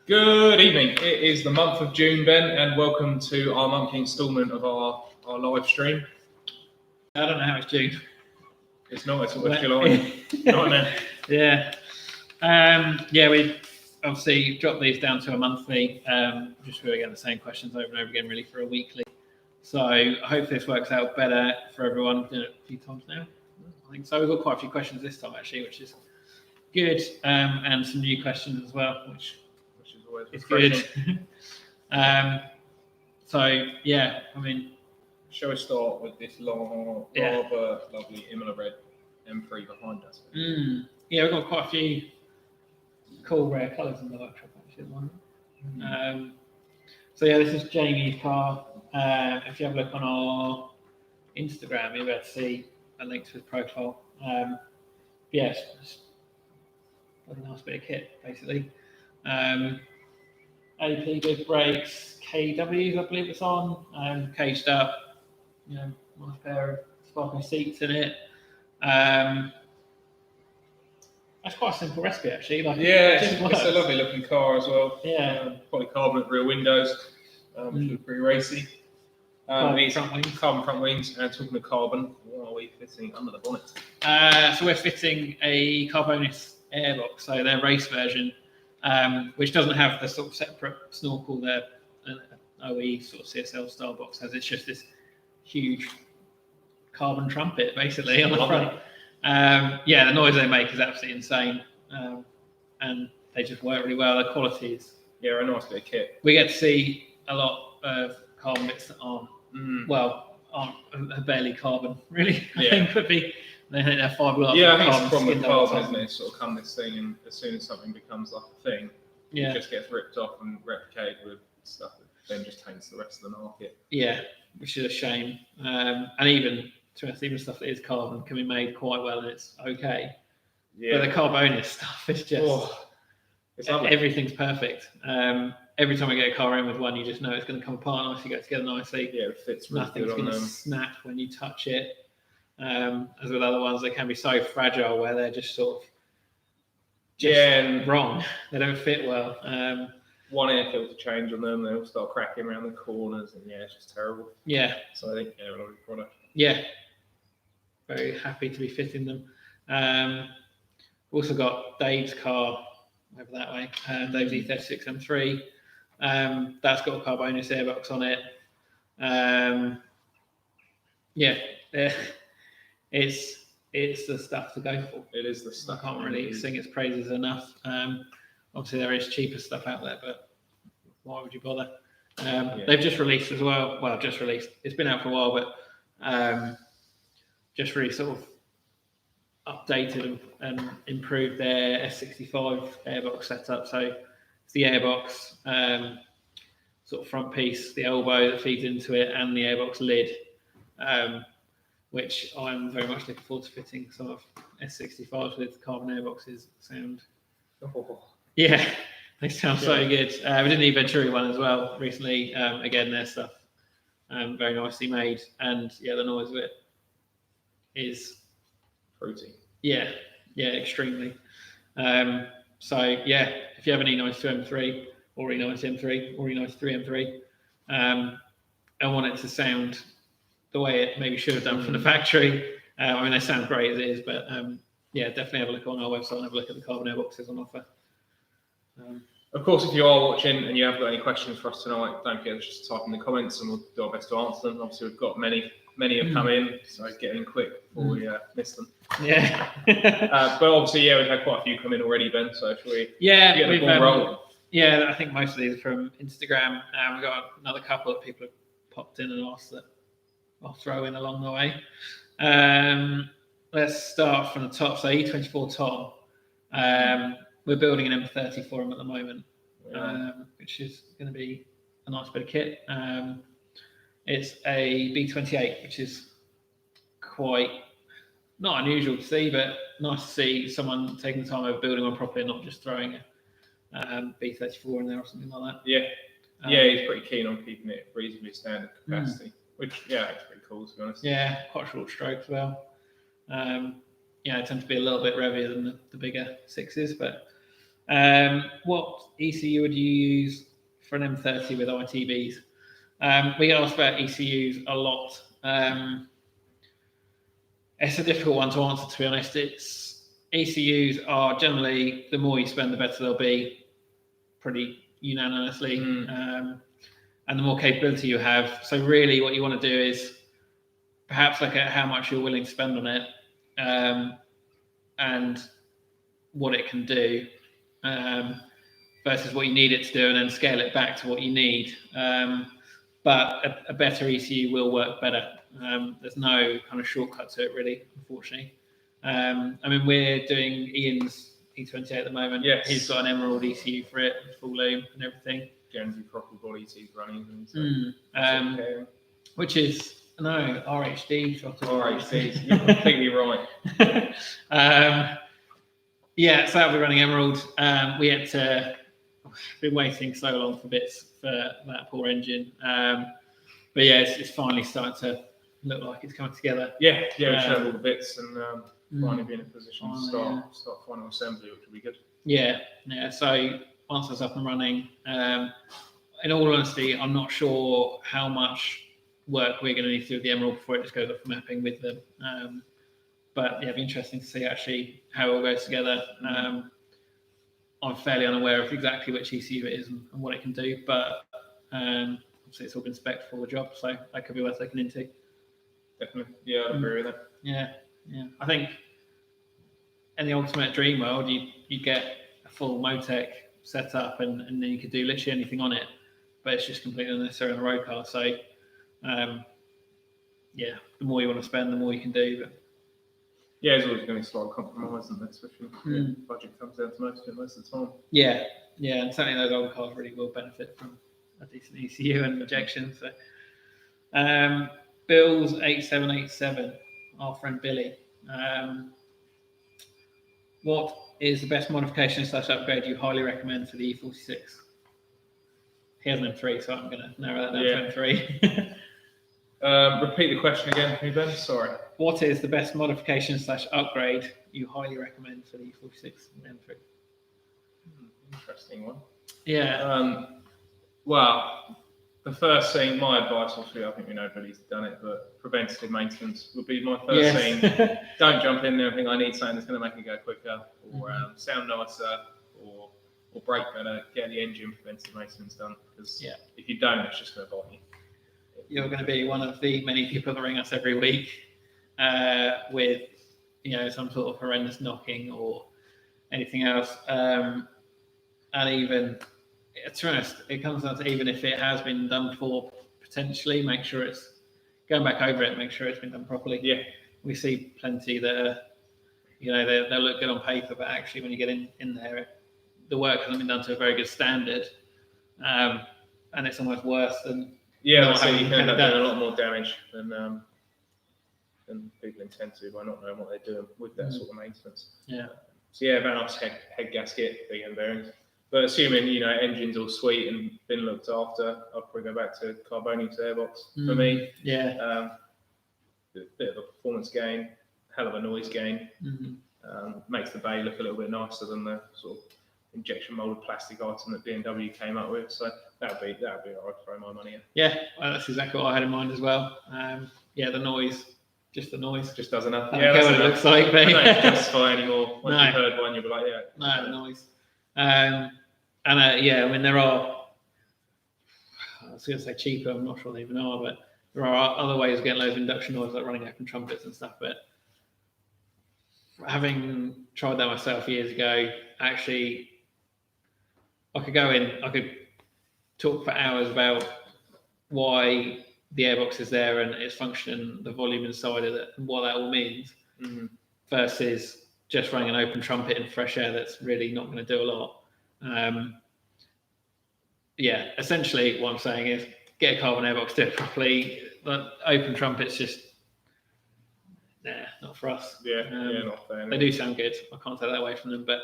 Good evening. It is the month of June, Ben, and welcome to our monthly instalment of our live stream. I don't know how it's June. It's not, it's always July. Not now. Yeah, we obviously dropped these down to a monthly, just so we get the same questions over and over again, really, for a weekly. So I hope this works out better for everyone. We've done it a few times now. I think so. We've got quite a few questions this time, actually, which is good, and some new questions as well, which is always good. So, yeah, I mean... Shall we start with this rather lovely Imola Red M3 behind us? Yeah, we've got quite a few cool rare colours in the workshop, actually. So yeah, this is Jamie's car. If you have a look on our Instagram, you'll be able to see a link to his profile. Yes, a nice bit of kit, basically. AP big brakes, KWs, I believe it's on, caged up. You know, nice pair of sparkling seats in it. That's quite a simple recipe, actually. It's a lovely looking car as well. Yeah. Polycarbonate rear windows, which look pretty racy. Carbon front wings. Carbon front wings. And talking of carbon, what are we fitting under the bonnet? So we're fitting a Carbonis airbox, so their race version, which doesn't have the sort of separate snorkel there. OE sort of CSL style box has. It's just this huge carbon trumpet, basically, on the front. The noise they make is absolutely insane, and they just work really well. The quality is a nice bit of kit. We get to see a lot of carbon bits that aren't barely carbon, really. I think could be. They think they're fiberglass. Yeah, I think it's the problem with carbon, isn't it? Sort of come this thing, and as soon as something becomes like a thing, it just gets ripped off and replicated with stuff that then just taints the rest of the market. Yeah, which is a shame. And even stuff that is carbon can be made quite well and it's okay. Yeah. But the Carbonis stuff is just everything's perfect. Every time I get a car in with one, you just know it's going to come apart nicely, go together nicely. Yeah, it fits really Nothing's good on going to snap when you touch it. As with other ones, they can be so fragile where they're just sort of wrong. They don't fit well. One air filter change on them, they'll start cracking around the corners, and it's just terrible. Yeah. So I think a lovely product. Yeah. Very happy to be fitting them. Also got Dave's car over that way, Dave's E36 M3. That's got a Carbonis airbox on it. It's the stuff to go for. It is the stuff. I can't really sing its praises enough. Obviously, there is cheaper stuff out there, but why would you bother? They've just released as well. Well, just released. It's been out for a while, but just really sort of updated and improved their S65 airbox setup. So it's the airbox, sort of front piece, the elbow that feeds into it, and the airbox lid, which I'm very much looking forward to fitting some of S65s with carbon airboxes. Yeah, they sound so good. We did the Venturi one as well recently. Again, their stuff very nicely made, and the noise of it is fruity. Yeah, extremely. So if you have an E92 M3 or E90 M3 or E93 M3, and want it to sound the way it maybe should have done from the factory, I mean they sound great as it is, but definitely have a look on our website and have a look at the carbon airboxes on offer. Of course, if you are watching and you have got any questions for us tonight, don't forget to just type in the comments and we'll do our best to answer them. Obviously, we've got many have come in, so get in quick before we miss them. Yeah. But obviously, we've had quite a few come in already, Ben, so should we get the ball rolling? Yeah, I think most of these are from Instagram. We've got another couple that people have popped in and asked that I'll throw in along the way. Let's start from the top. So E24 Tom. We're building an M30 for him at the moment, which is going to be a nice bit of kit. It's a B28, which is quite not unusual to see, but nice to see someone taking the time over building one properly and not just throwing a B34 in there or something like that. He's pretty keen on keeping it reasonably standard capacity, which it's pretty cool to be honest. Yeah, quite short stroke as well. It tends to be a little bit revvier than the bigger sixes, but What ECU would you use for an M30 with ITBs? We get asked about ECUs a lot. It's a difficult one to answer, to be honest. ECUs are generally, the more you spend, the better they'll be, pretty unanimously, and the more capability you have. So really what you want to do is perhaps look at how much you're willing to spend on it, and what it can do, versus what you need it to do, and then scale it back to what you need. But a better ECU will work better. There's no kind of shortcut to it, really, unfortunately. I mean, we're doing Ian's E28 at the moment. Yes. He's got an Emerald ECU for it, full loom and everything. Guernsey properly bodies he's running. So Which is, no, RHD. RHD, you're completely right. Yeah, so I'll be running Emerald. We had to, been waiting so long for bits for that poor engine. But yeah, it's finally starting to look like it's coming together. Yeah, we should have all the bits and finally be in a position to start final assembly, which will be good. Yeah. So once it's up and running, in all honesty, I'm not sure how much work we're going to need to do with the Emerald before it just goes up for mapping with them. But yeah, it'd be interesting to see actually how it all goes together. I'm fairly unaware of exactly which ECU it is and what it can do, but obviously it's all been spec'd for the job, so that could be worth looking into. Definitely, yeah, I'd agree with that. Yeah. I think in the ultimate dream world, you get a full Motec set up, and then you could do literally anything on it, but it's just completely unnecessary on a road car. So, yeah, the more you want to spend, the more you can do. But yeah, there's always going to be a slight compromise, isn't there? Especially if budget comes down to most of the time. Yeah, and certainly those old cars really will benefit from a decent ECU and injection. So, Bill's 8787, our friend Billy. What is the best modification / upgrade you highly recommend for the E46? He has an M3, so I'm going to narrow that down to M3. Repeat the question again for me, Ben. Sorry. What is the best modification / upgrade you highly recommend for the E46 and M3? Interesting one. Yeah. Well, the first thing, my advice, obviously, I think we know Billy's done it, but preventative maintenance would be my first thing. Don't jump in there and think I need something that's going to make it go quicker, or sound nicer, or brake better. Get the engine preventative maintenance done, because if you don't, it's just going to bite you. You're going to be one of the many people that ring us every week with, some sort of horrendous knocking or anything else, and even. To be honest, it comes down to, even if it has been done before, potentially make sure it's going back over it, make sure it's been done properly. Yeah, we see plenty that they'll look good on paper, but actually when you get in there, the work hasn't been done to a very good standard, and it's almost worse than you can end up doing a lot more damage than people intend to by not knowing what they're doing with that sort of maintenance. Yeah. So very nice head gasket, big end bearings. But assuming, engine's all sweet and been looked after, I'll probably go back to Carbonium airbox for me. Yeah. Bit of a performance gain, hell of a noise gain. Makes the bay look a little bit nicer than the sort of injection molded plastic item that BMW came up with. So that'd be where I'd throw my money in. Yeah, well, that's exactly what I had in mind as well. The noise. Just the noise. Just does enough. I don't care what it looks like, but I don't justify anymore. Once you've heard one, you'll be like, the noise. I mean, there are, I was going to say cheaper, I'm not sure they even are, but there are other ways of getting loads of induction noise, like running open trumpets and stuff. But having tried that myself years ago, actually, I could talk for hours about why the airbox is there and its function, the volume inside of it, and what that all means, versus just running an open trumpet in fresh air that's really not going to do a lot. Essentially what I'm saying is get a carbon airbox, do it properly. But open trumpets just, not for us. Not fair. They do sound good. I can't take that away from them. But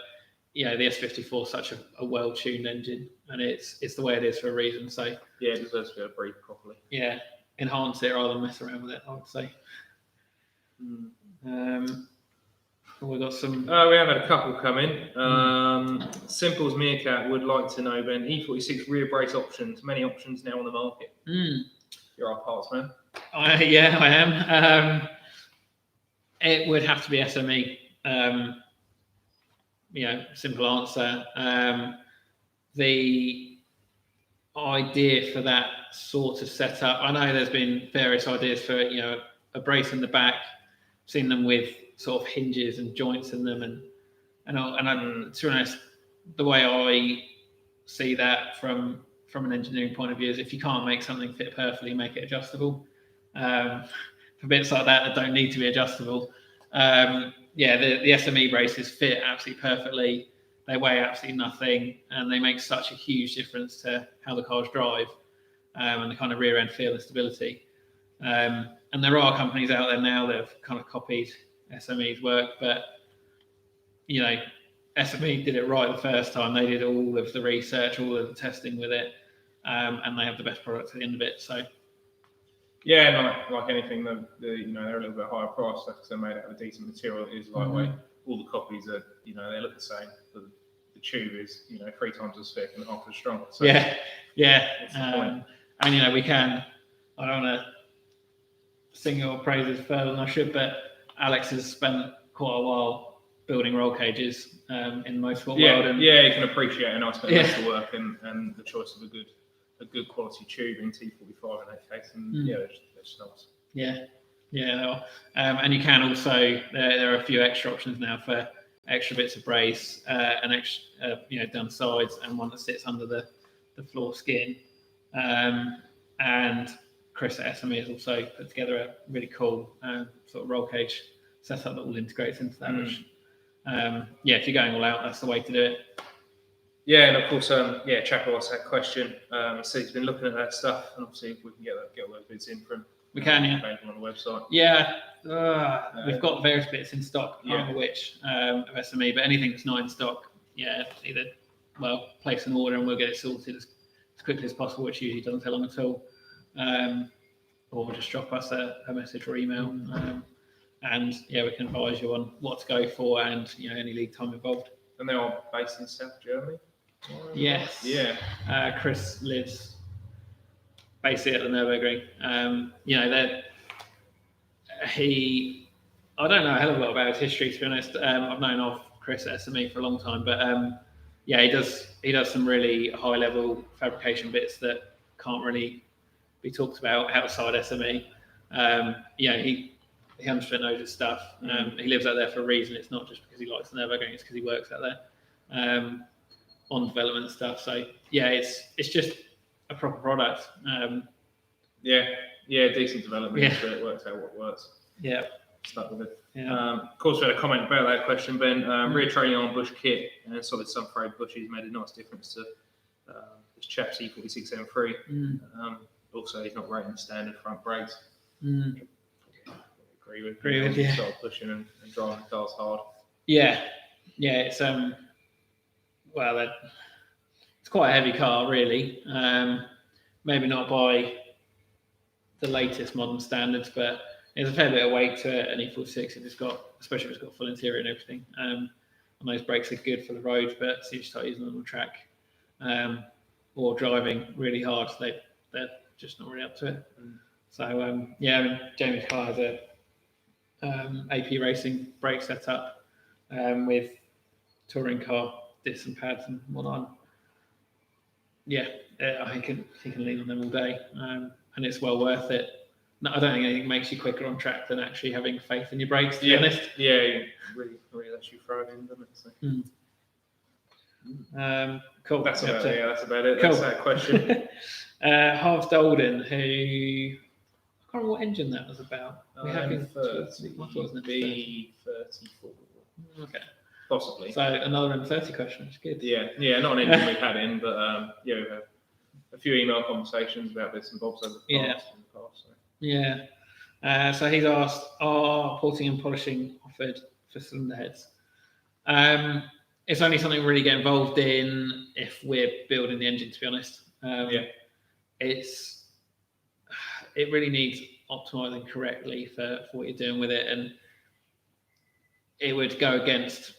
the S54 is such a well-tuned engine, and it's the way it is for a reason. So it deserves to be able to breathe properly. Yeah, enhance it rather than mess around with it, I would say. We've got some. We have had a couple come in. Simple's Meerkat would like to know, Ben, E46 rear brace options. Many options now on the market. You're our parts man. Yeah, I am. It would have to be SME. Simple answer. The idea for that sort of setup, I know there's been various ideas for a brace in the back. I've seen them with sort of hinges and joints in them, and to be honest, the way I see that from an engineering point of view is if you can't make something fit perfectly, make it adjustable. For bits like that don't need to be adjustable. The SME braces fit absolutely perfectly. They weigh absolutely nothing, and they make such a huge difference to how the cars drive and the kind of rear end feel and stability. And there are companies out there now that have kind of copied SME's work, but SME did it right the first time. They did all of the research, all of the testing with it, and they have the best product at the end of it. So. Yeah, and like anything, they're a little bit higher priced because they're made out of a decent material. It is lightweight. All the copies are, they look the same. But the tube is, 3 times as thick and half as strong. So yeah. And we can. I don't want to sing your praises further than I should, but Alex has spent quite a while building roll cages in the motorsport world. And you can appreciate a nice bit of work and the choice of a good quality tube in T45 in that case, and they're just nice. And you can also there are a few extra options now for extra bits of brace, and extra down sides, and one that sits under the floor skin. And Chris at SME has also put together a really cool sort of roll cage setup that all integrates into that. Which, if you're going all out, that's the way to do it. Yeah, and of course, Chapo asked that question. So he's been looking at that stuff, and obviously we can get all those bits in from. We can, available on the website. We've got various bits in stock, which of SME, but anything that's not in stock, either place an order and we'll get it sorted as quickly as possible, which usually doesn't take long at all, or just drop us a message or email, and we can advise you on what to go for and any lead time involved. And they are based in South Germany. Yes. Yeah. Chris lives basically at the Nürburgring. I don't know a hell of a lot about his history, to be honest. I've known of Chris at SME for a long time, but he does some really high level fabrication bits that can't really be talked about outside SME. He 100% knows his stuff. He lives out there for a reason. It's not just because he likes the Nürburgring, it's because he works out there on development stuff. So it's just a proper product. Decent development. It works out what works. Yeah. Stuck with it. Yeah. Of course, we had a comment about that question, Ben. Rear trailing arm bush kit and solid subframe bushes made a nice difference to this chap's E46 M3. Also, he's not rating the standard front brakes. Agree with you. Start pushing and driving the cars hard. It's it's quite a heavy car, really. Maybe not by the latest modern standards, but there's a fair bit of weight to it. An E46, especially if it's got full interior and everything. And those brakes are good for the road, but as you start using them on track or driving really hard, they're just not really up to it. So Jamie's car has a AP Racing brake setup with touring car discs and pads and whatnot. He can lean on them all day, and it's well worth it. No, I don't think anything makes you quicker on track than actually having faith in your brakes, to be honest. Really lets you throw it in, doesn't it? Cool. That's about it. Cool. That's that question. Half Dolden, who I can't remember what engine that was about. We have B34. Okay. Possibly. So another M30 question, which is good. Yeah, not an engine we've had in, but we've had a few email conversations about bits and bobs over the past. So he's asked, are porting and polishing offered for cylinder heads? It's only something we really get involved in if we're building the engine, to be honest. It really needs optimizing correctly for what you're doing with it, and it would go against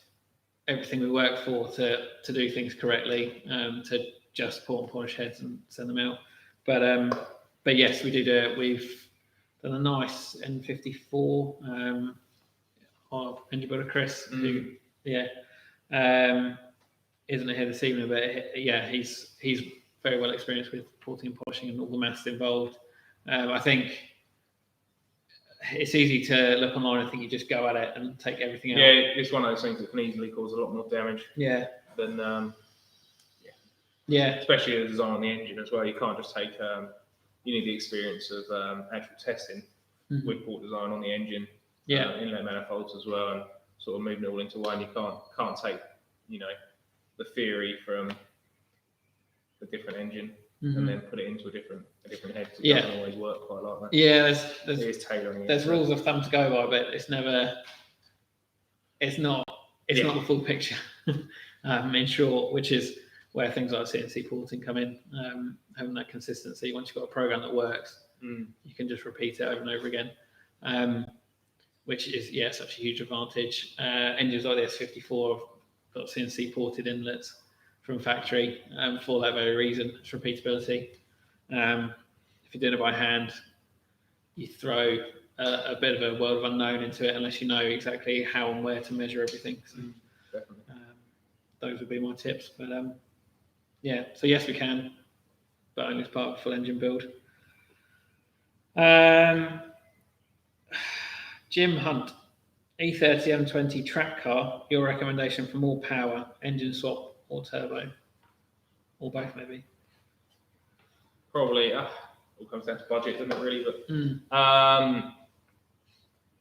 everything we work for to do things correctly, to just pour and polish heads and send them out. But yes, we do. We've done a nice N54. Our engine builder Chris, who isn't here this evening, but yeah, he's very well experienced with porting and polishing and all the maths involved. I think it's easy to look online and think you just go at it and take everything out. Yeah, it's one of those things that can easily cause a lot more damage. Yeah. Than yeah. Especially the design on the engine as well. You can't just take. You need the experience of actual testing with port design on the engine. Yeah. Inlet manifolds as well, and sort of moving it all into one. You can't take the theory from a different engine and then put it into a different head. It doesn't always work quite like that. Yeah, there's rules of thumb to go by, but it's not the full picture. In short, which is where things like CNC porting come in, having that consistency. Once you've got a program that works, you can just repeat it over and over again, which is such a huge advantage. Engines like the S54 have got CNC ported inlets from factory for that very reason. It's repeatability. If you're doing it by hand, you throw a bit of a world of unknown into it unless you know exactly how and where to measure everything. So, definitely. Those would be my tips. But so yes, we can, but only as part of a full engine build. Jim Hunt, E30 M20 track car. Your recommendation for more power, engine swap or turbo, or both maybe? Probably. All comes down to budget, doesn't it? Really, but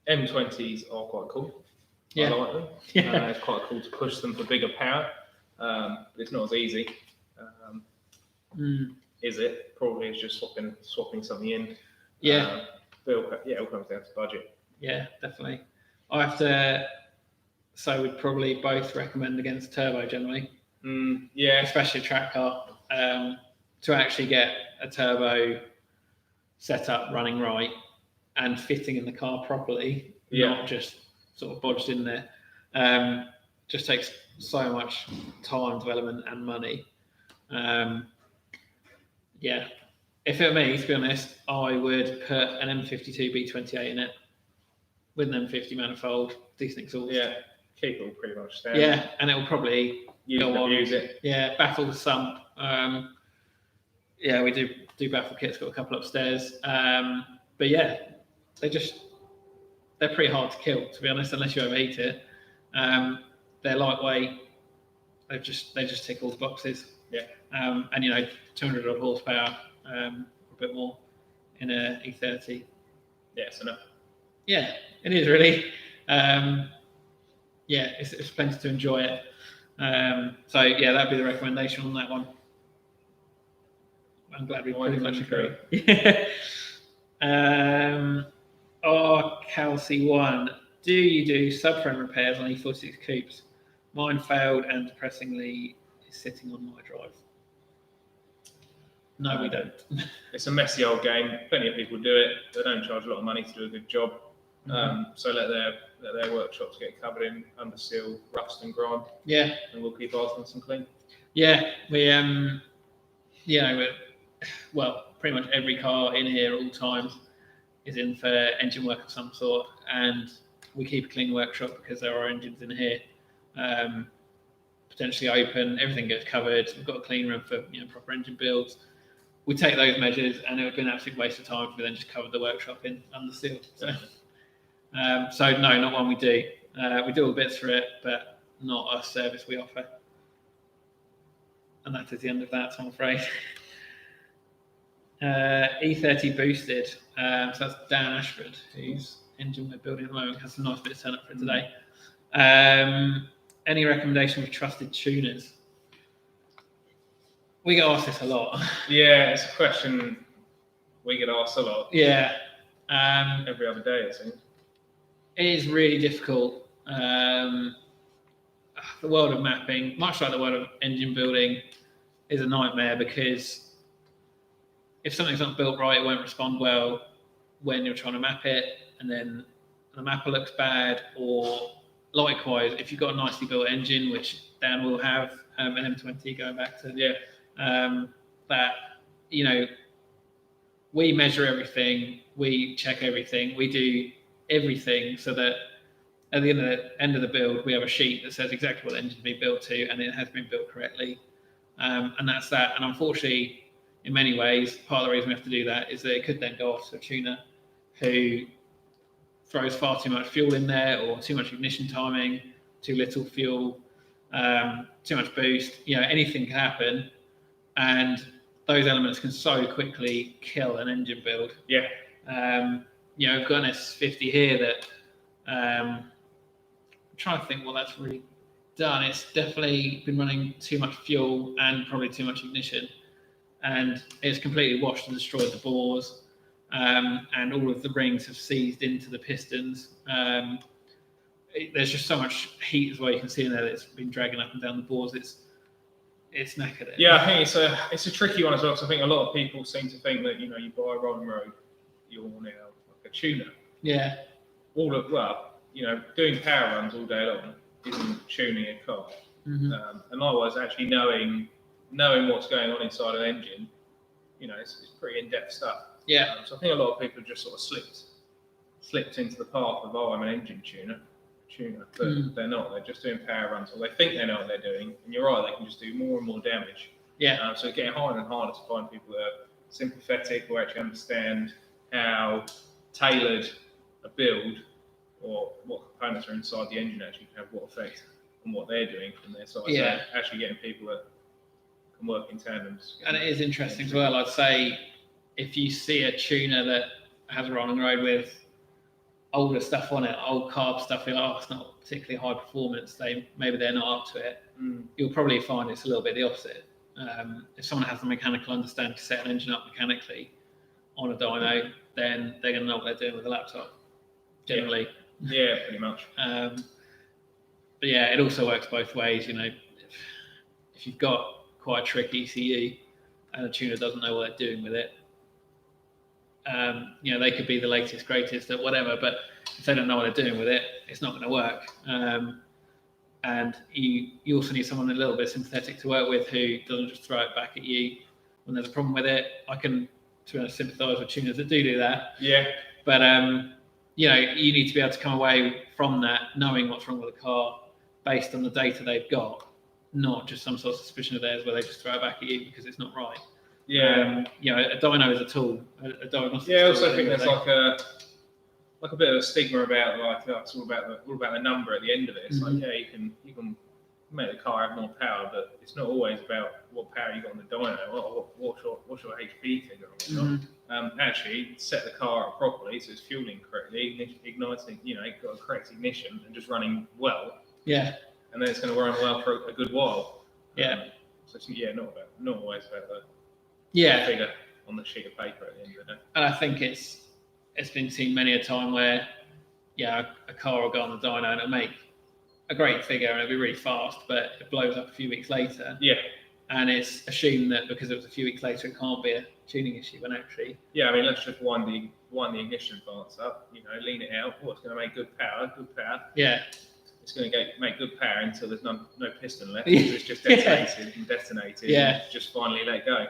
M20s are quite cool. I like them. It's quite cool to push them for bigger power, but it's not as easy. Is it? Probably it's just swapping something in. But it all comes down to budget. Yeah, definitely. I have to say we'd probably both recommend against turbo generally. Especially a track car. To actually get a turbo set up running right and fitting in the car properly, not just sort of bodged in there, just takes so much time, development and money. If it were me, to be honest, I would put an M52 B28 in it with an M50 manifold, decent exhaust. Yeah, keep it all pretty much standard. Yeah, and it will probably use it. Yeah, baffle the sump. We do baffle kits, got a couple upstairs. But yeah, they're pretty hard to kill, to be honest, unless you overheat it. They're lightweight. They just tick all the boxes. Yeah. And 200 odd horsepower, a bit more in a E30. Yeah, it's enough. Yeah, it is really. It's plenty to enjoy it. That'd be the recommendation on that one. I'm glad we pretty much agree. Kelsey 1. Do you do subframe repairs on E46 coupes? Mine failed and depressingly is sitting on my drive. No, we don't. It's a messy old game. Plenty of people do it. They don't charge a lot of money to do a good job. So let their workshops get covered in under seal, rust and grime. Yeah. And we'll keep ours nice and clean. Yeah, pretty much every car in here all times is in for engine work of some sort, and we keep a clean workshop because there are engines in here, potentially open. Everything gets covered. We've got a clean room for proper engine builds. We take those measures, and it would be an absolute waste of time if we then just covered the workshop in under seal. So no, not one we do. We do all the bits for it, but not a service we offer. And that is the end of that, I'm afraid. E30 boosted. So that's Dan Ashford, whose engine we're building at the moment. Has some nice bits turned up for today. Any recommendation for trusted tuners? We get asked this a lot. Yeah, it's a question we get asked a lot. Yeah. Every other day, it seems. It is really difficult. The world of mapping, much like the world of engine building, is a nightmare because if something's not built right, it won't respond well when you're trying to map it, and then the mapper looks bad, or likewise, if you've got a nicely built engine, which Dan will have, an M20 going back to, that, you know, we measure everything, we check everything, we do everything so that at the end of the build, we have a sheet that says exactly what the engine's been built to, and it has been built correctly. And that's that. And unfortunately, in many ways, part of the reason we have to do that is that it could then go off to a tuner who throws far too much fuel in there, or too much ignition timing, too little fuel, too much boost. You know, anything can happen, and those elements can so quickly kill an engine build. Yeah. You know, I've got an S50 here that I'm trying to think what that's really done. It's definitely been running too much fuel and probably too much ignition, and it's completely washed and destroyed the bores, and all of the rings have seized into the pistons. There's just so much heat as well. You can see in there that it's been dragging up and down the bores. It's knackered it. Yeah, I think it's a tricky one as well, because I think a lot of people seem to think that, you know, you buy a rolling road, you're now like a tuner. Yeah. Well, you know, doing power runs all day long isn't tuning a car. Mm-hmm. And likewise, actually knowing what's going on inside an engine, you know, it's pretty in-depth stuff. Yeah. So I think a lot of people just sort of slipped into the path of, oh, I'm an engine tuner, but they're not. They're just doing power runs, or they think they know what they're doing. And you're right, they can just do more and more damage. Yeah. So it's getting harder and harder to find people that are sympathetic or actually understand how tailored a build or what components are inside the engine actually have what effect on what they're doing from their side. Yeah. So actually getting people that can work in tandem. And it is interesting as well. I'd say if you see a tuner that has a rolling road with older stuff on it, old carb stuff, you're like, oh, it's not particularly high performance. Maybe they're not up to it. You'll probably find it's a little bit the opposite. If someone has the mechanical understanding to set an engine up mechanically on a dyno, then they're going to know what they're doing with a laptop, generally. Yeah, pretty much. But yeah, it also works both ways. You know, if you've got quite a tricky ECU and a tuner doesn't know what they're doing with it, you know, they could be the latest, greatest at whatever, but if they don't know what they're doing with it, it's not going to work. And you also need someone a little bit sympathetic to work with, who doesn't just throw it back at you when there's a problem with it. I can, to be honest, sympathise with tuners that do that. Yeah. But you know, you need to be able to come away from that knowing what's wrong with the car based on the data they've got, not just some sort of suspicion of theirs where they just throw it back at you because it's not right. Yeah. You know, a dyno is a tool, a diagnostic. Yeah, I also think there's like a bit of a stigma about, like, it's all about the number at the end of it. It's like, yeah, you can make the car have more power, but it's not always about what power you got on the dyno. What's your HP figure? Actually, set the car up properly so it's fueling correctly, igniting, you know, got a correct ignition and just running well. Yeah. And then it's going to run well for a good while. Yeah. So it's, not always about the figure on the sheet of paper at the end of the day. And I think it's been seen many a time where, a car will go on the dyno and it'll make a great figure and it'll be really fast, but it blows up a few weeks later. Yeah. And it's assumed that because it was a few weeks later, it can't be a tuning issue, when actually. Yeah, I mean, let's just wind the ignition parts up, you know, lean it out. It's going to make good power. Yeah. It's going to make good power until there's no piston left. It's just detonated and detonated. Yeah. And just finally let go.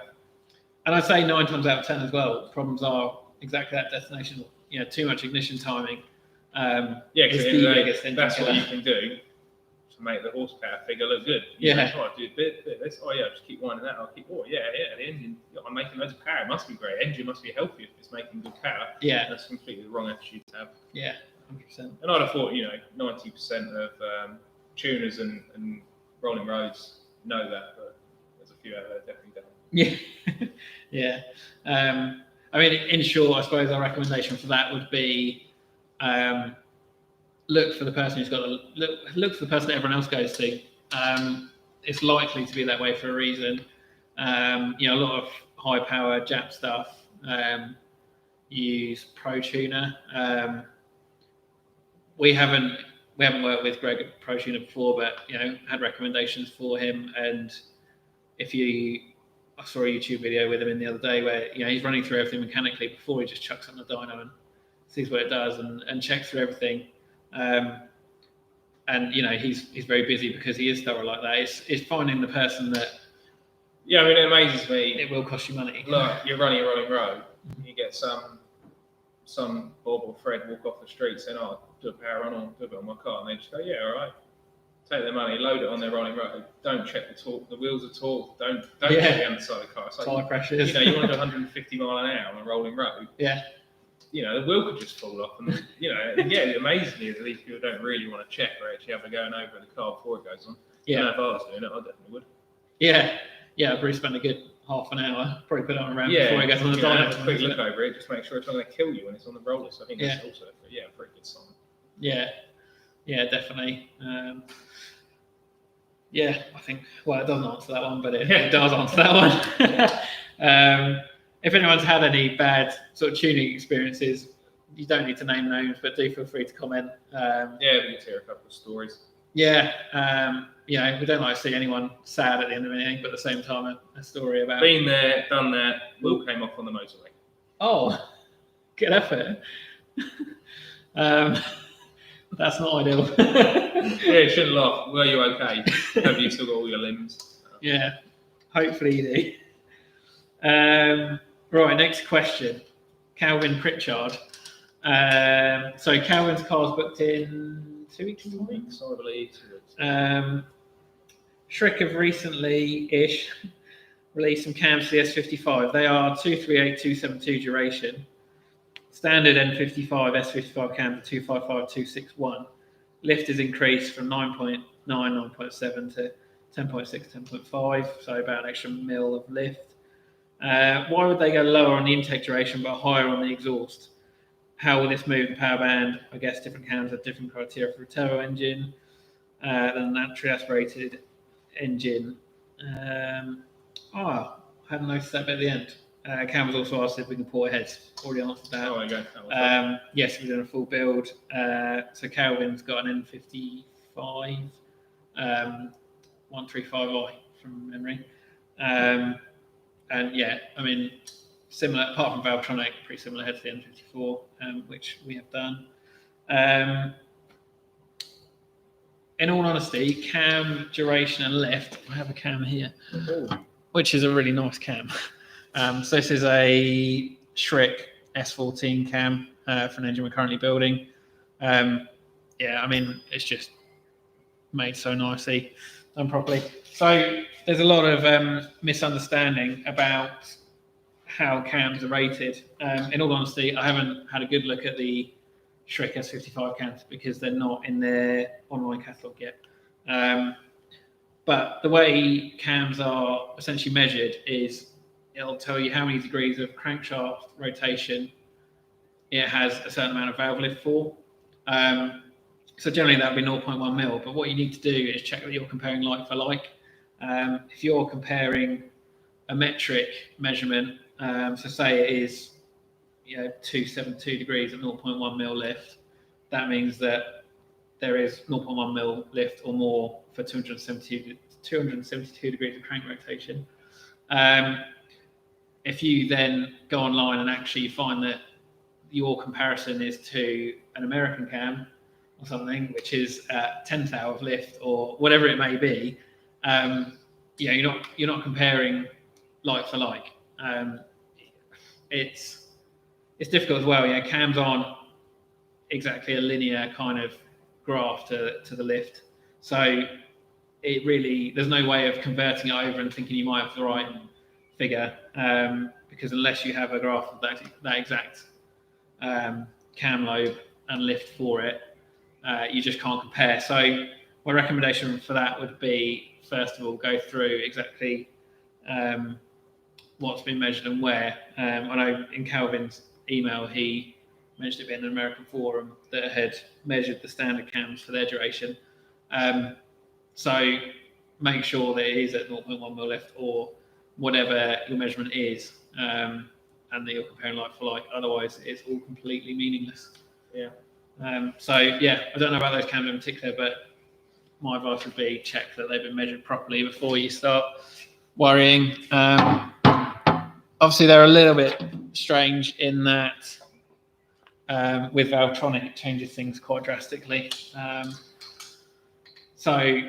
And I'd say 9 times out of 10 as well, problems are exactly that detonation. You know, too much ignition timing. Because that's killer. what you can do to make the horsepower figure look good. Yeah. I do a bit of this. Oh yeah, just keep winding that. I'll keep. Oh yeah. The engine. I'm making loads of power. It must be great. Engine must be healthy if it's making good power. Yeah. That's completely the wrong attitude to have. Yeah, 100%. And I'd have thought, 90% of tuners and rolling roads know that, but there's a few out there definitely don't. Yeah. Yeah. I mean, in short, I suppose our recommendation for that would be look for the person who's got look for the person that everyone else goes to. It's likely to be that way for a reason. A lot of high power Jap stuff use ProTuner. We haven't worked with Greg at ProTuner before, but had recommendations for him. And I saw a YouTube video with him in the other day where he's running through everything mechanically before he just chucks on the dyno and sees what it does and checks through everything. and he's very busy because he is thorough like that. It's finding the person that Yeah, I mean, it amazes me. it will cost you money. Look, you're running a rolling road. You get some Bob or Fred walk off the street saying, "Oh, do a power run or do a bit on my car," and they just go, "Yeah, all right." Take their money, load it on their rolling road. Don't check the torque. The wheels are torque. Don't check the underside of the car. It's like, Tire pressures. you want to do 150 mile an hour on a rolling road. Yeah. The wheel could just fall off, and it amazes me that these people don't really want to check or actually have a going over the car before it goes on. Yeah. If I was doing it, I definitely would. Yeah. Bruce spent a good half an hour, probably put it on around before it goes on the dyno. Have a quick look over it, just make sure it's not going to kill you when it's on the roller. So I think that's also a pretty good sign. Yeah, definitely. I think, well, it doesn't answer that one, but it does answer that one. If anyone's had any bad sort of tuning experiences, you don't need to name names, but do feel free to comment. We can hear a couple of stories. We don't like to see anyone sad at the end of anything, but at the same time, a story about been there, done that. Wheel came off on the motorway. Oh, good effort. That's not ideal. Shouldn't laugh. Were you okay? Have you still got all your limbs? Yeah, hopefully you do. Right, next question. Calvin Pritchard. So Calvin's car's booked in 2 weeks. 2 weeks, I believe. Schrick have recently-ish released some cams for the S55. They are 238272 duration. Standard N55, S55 cams are 255261. Lift is increased from 9.9, 9.7 to 10.6, 10.5, so about an extra mil of lift. Why would they go lower on the intake duration but higher on the exhaust? How will this move the power band? I guess different cams have different criteria for a turbo engine than a naturally aspirated engine. I hadn't noticed that bit at the end. Cam was also asked if we can port heads. Already answered that. Oh, there you go. Yes, we're doing a full build. So Calvin's got an N55 135i from memory. Similar, apart from Valvetronic, pretty similar head to the N54, which we have done. In all honesty, cam duration and lift, I have a cam here, which is a really nice cam. So this is a Schrick S14 cam for an engine we're currently building. It's just made so nicely, done properly. So there's a lot of misunderstanding about how cams are rated. In all honesty, I haven't had a good look at the Schrick S55 cams because they're not in their online catalogue yet. But the way cams are essentially measured is it'll tell you how many degrees of crankshaft rotation it has a certain amount of valve lift for. So generally that would be 0.1 mil, but what you need to do is check that you're comparing like for like. If you're comparing a metric measurement, so say it is 272 degrees at 0.1 mil lift, that means that there is 0.1 mil lift or more for 272 degrees of crank rotation. If you then go online and actually find that your comparison is to an American cam or something, which is 10th hour of lift or whatever it may be, you're not comparing like for like. It's difficult as well. Cams aren't exactly a linear kind of graph to the lift, so it really there's no way of converting it over and thinking you might have the right figure, because unless you have a graph of that exact cam lobe and lift for it, you just can't compare. So my recommendation for that would be, first of all, go through exactly what's been measured and where. I know in Calvin's email he mentioned it in an American forum that had measured the standard cams for their duration. So make sure that it is at 0.1 mil lift or whatever your measurement is, and that you're comparing like for like. Otherwise, it's all completely meaningless. I don't know about those cams in particular, but my advice would be check that they've been measured properly before you start worrying. Obviously, they're a little bit strange in that with Valvetronic, it changes things quite drastically. So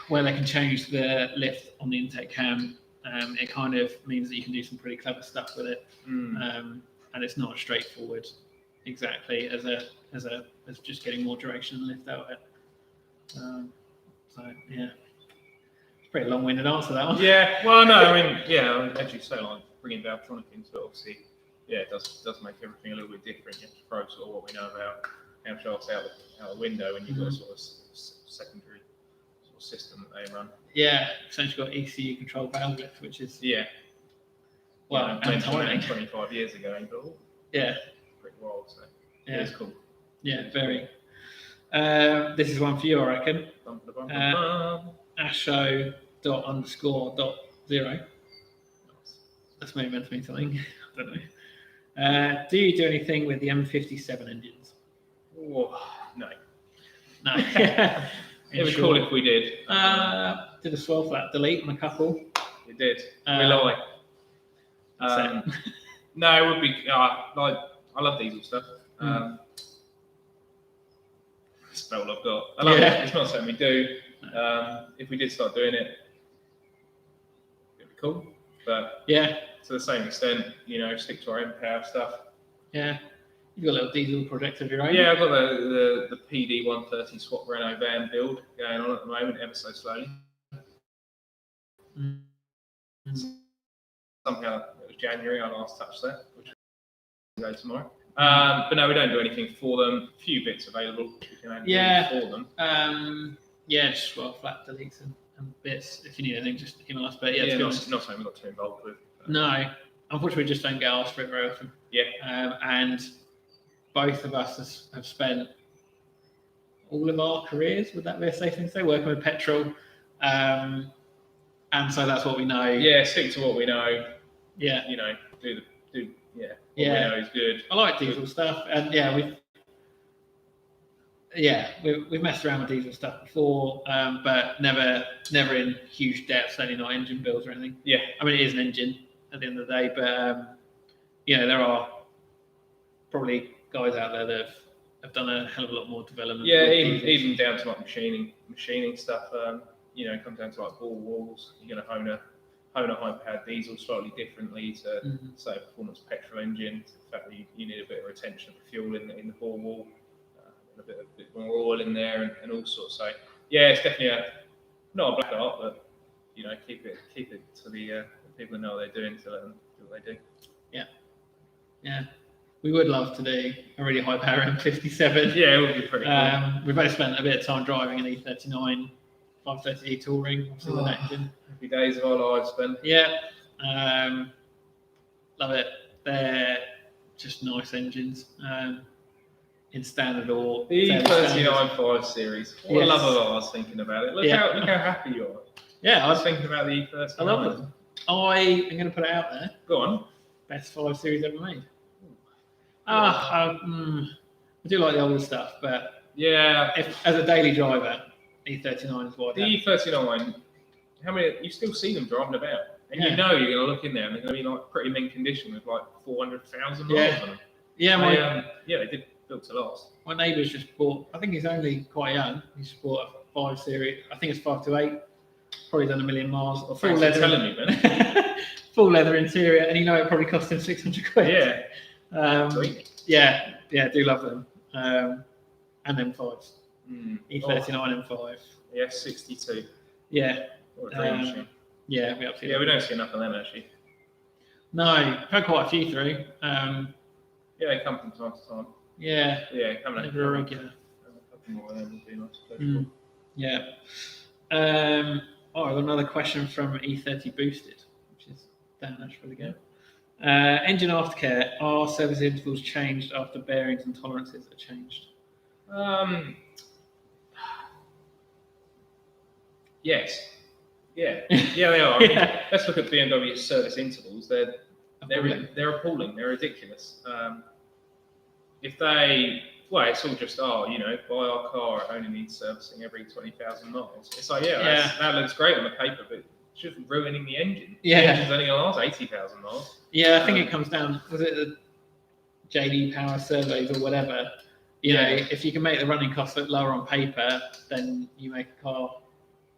where they can change the lift on the intake cam, it kind of means that you can do some pretty clever stuff with it, and it's not as straightforward exactly as just getting more direction and lift out of it. So yeah, it's a pretty long-winded answer that one. Yeah, well, no, I mean, yeah, as you say, like bringing Valvetronic into it, obviously, yeah, it does make everything a little bit different. You have to throw sort of what we know about camshafts out the window, and you've got a sort of secondary sort of system that they run. Yeah, essentially got ECU control valve lift, which is Well, and mentioned tiny. that 25 years ago, and thought, oh, Yeah, pretty wild. So yeah, it's cool. yeah, very. This is one for you, I reckon. Bum, bum, bum, bum. Asho._.0. That's maybe meant to mean something. I don't know. Do you do anything with the M57 engines? Oh, no. No. It would be cool if we did. Did a swell flat delete on a couple. We did. We lie. No, it would be like I love diesel stuff. That's about all I've got. I love it. It's not something we do. If we did start doing it, it'd be cool. But yeah, to the same extent, stick to our M-Power stuff. Yeah, you've got a little diesel project of your own. Yeah, I've got the PD 130 swap Renault van build going on at the moment, ever so slowly. Somehow it was January I last touched that, which will go tomorrow. But no, we don't do anything for them. A few bits available we can add for them. Just flat deletes and bits. If you need anything, just email us. But to be honest, not something we got too involved with. No, unfortunately, we just don't get asked for it very often. Yeah. And both of us have spent all of our careers, would that be a safe thing to say, working with petrol. And so that's what we know. Yeah, stick to what we know. Yeah. What we know is good. I like diesel stuff, and we've messed around with diesel stuff before, but never in huge depth, certainly not engine builds or anything. Yeah. I mean, it is an engine at the end of the day, but there are probably guys out there that have done a hell of a lot more development. Yeah, even down to like machining stuff. It comes down to like ball walls. You're going to hone a high-powered diesel slightly differently to say a performance petrol engine. The fact that you need a bit of retention of fuel in the ball wall, and a bit more oil in there, and all sorts. So yeah, it's definitely not a black art, but keep it to the people who know what they're doing to let them do what they do. Yeah. We would love to do a really high power M57. Yeah, it would be pretty cool. We've both spent a bit of time driving an E39 530e Touring, obviously with that engine. Happy days of our lives, Ben. Yeah, love it. They're just nice engines in standard or the E39 5 Series. What a love of ours thinking about it. Look how happy you are. Yeah, I was thinking about the E39. I love them. I am going to put it out there. Go on. Best 5 Series ever made. I do like the older stuff, but as a daily driver, E39 is what the E39. How many? You still see them driving about, and you're going to look in there, and they're going to be like pretty mint condition with like 400,000 miles on them. Yeah, they did built to last. My neighbour's just bought. I think he's only quite young. He's just bought a 5 Series. I think it's 528. Probably done 1 million miles. Full leather. Telling me, man. Full leather interior, and it probably cost him 600 quid. Yeah. I do love them. And M5s. E39 M5. Yeah, 62. Yeah. What a dream machine. Yeah, we absolutely. Yeah, we don't see enough of them actually. No, I've had quite a few through. They come from time to time. Yeah. Yeah, coming never a regular. A couple more of them would be nice. Yeah. I've got another question from E30 Boosted, which is Dan Ashford again. Engine aftercare, are service intervals changed after bearings and tolerances are changed? Yes. Yeah, they are. I mean, let's look at BMW's service intervals. They're appalling. They're ridiculous. If they, it's all just buy our car. It only needs servicing every 20,000 miles. It's like that looks great on the paper, but it's just ruining the engine. Yeah, the engine's only going to last 80,000 miles. Yeah, I think it comes down. Was it the JD Power surveys or whatever? you know, if you can make the running costs look lower on paper, then you make a car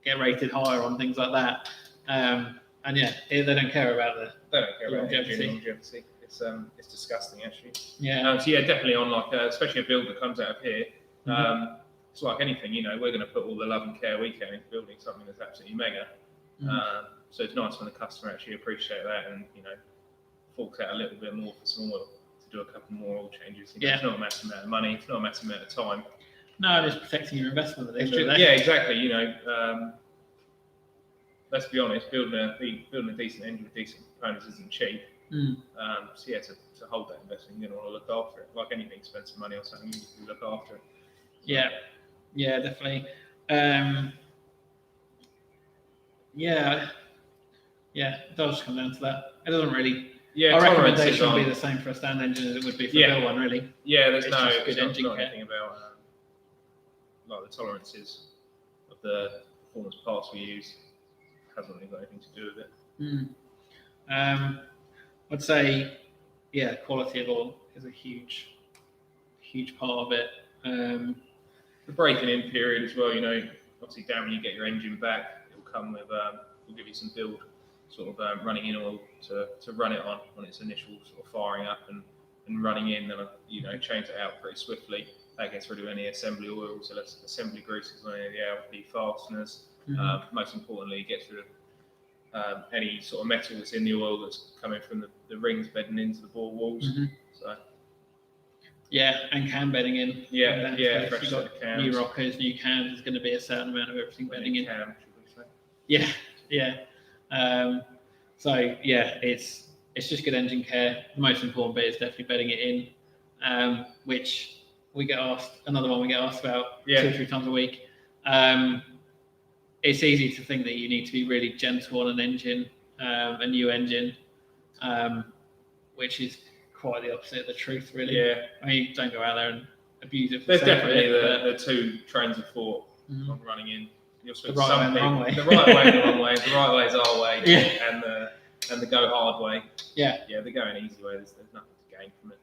get rated higher on things like that. And yeah, they don't care about They don't care about longevity. longevity. It's disgusting actually. Yeah. So yeah, definitely on like especially a build that comes out of here. It's like anything, you know, we're going to put all the love and care we can into building something that's absolutely mega. So it's nice when the customer actually appreciate that and, you know, forks out a little bit more for some oil to do a couple more oil changes. You know, It's not a massive amount of money. It's not a massive amount of time. No, it's protecting your investment at the end of the day. Yeah, exactly. You know, let's be honest, building a decent engine with decent components isn't cheap. So yeah, to hold that investment, you're going to want to look after it. Like anything, spend some money on something, you look after it. Yeah, definitely. It does come down to that. It doesn't really. Yeah, our recommendation would be the same for a stand engine as it would be for a built one, really. Yeah, there's It's just good not engine care. anything about like the tolerances of the performance parts we use. Hasn't really got anything to do with it. I'd say, quality of oil is a huge part of it. The breaking in period as well, you know, obviously down when you get your engine back, it'll come with, we'll give you some build sort of running in oil to run it on its initial sort of firing up and running in, and you know, change it out pretty swiftly. That gets rid of any assembly oils, so assembly greases on any of the LP fasteners. Most importantly, it gets rid of any sort of metal that's in the oil that's coming from the rings bedding into the bore walls. So. Yeah, and cam bedding in. Fresh set of cams. New rockers, new cams. There's going to be a certain amount of everything bedding in. Cam, should we say? So yeah, it's just good engine care. The most important bit is definitely bedding it in, which we get asked. Another one we get asked about 2 or 3 times a week. It's easy to think that you need to be really gentle on an engine, a new engine, which is quite the opposite of the truth, really. Yeah. I mean, don't go out there and abuse it. There's definitely the two trains of thought on running in. You'll the right way and the wrong way. The right way and the wrong way. The right way is our way, and the go hard way. Yeah, the going easy way. There's nothing to gain from it.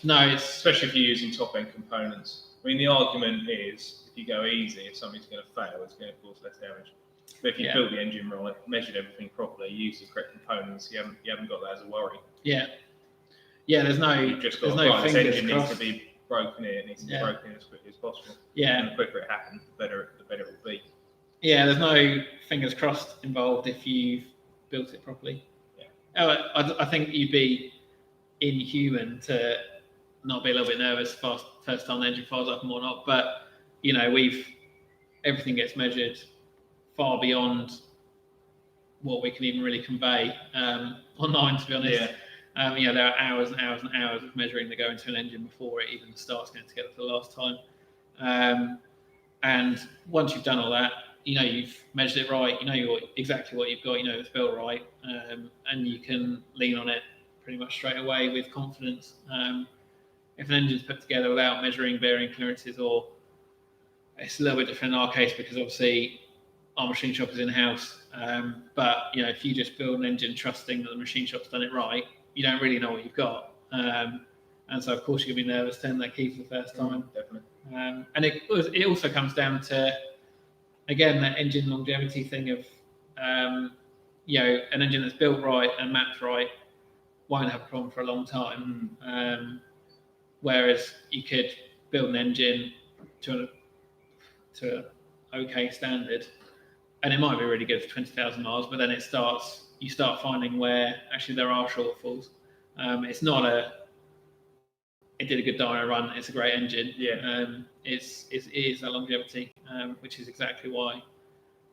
No, it's especially if you're using top end components. I mean, the argument is if you go easy, if something's going to fail, it's going to cause less damage. But if you built the engine right, measured everything properly, used the correct components, you haven't got that as a worry. There's no. You've just got this engine needs to be broken in. It needs to be broken in as quickly as possible. And the quicker it happens, the better it will be. There's no fingers crossed involved if you've built it properly. I think you'd be inhuman to not be a little bit nervous first time the engine fires up and whatnot. But you know, everything gets measured far beyond what we can even really convey online, to be honest. There are hours and hours and hours of measuring that go into an engine before it even starts going together for the last time. And once you've done all that, you know you've measured it right, you know exactly what you've got, you know it's built right, and you can lean on it pretty much straight away with confidence. If an engine's put together without measuring bearing clearances, or it's a little bit different in our case because obviously our machine shop is in-house, but you know if you just build an engine trusting that the machine shop's done it right, you don't really know what you've got, and so of course you'll be nervous turning that key for the first time. Definitely. And it also comes down to, again, that engine longevity thing of an engine that's built right and mapped right won't have a problem for a long time, whereas you could build an engine to an okay standard and it might be really good for 20,000 miles, but then you start finding where actually there are shortfalls. It's not it did a good dyno run, it's a great engine. It is a longevity, which is exactly why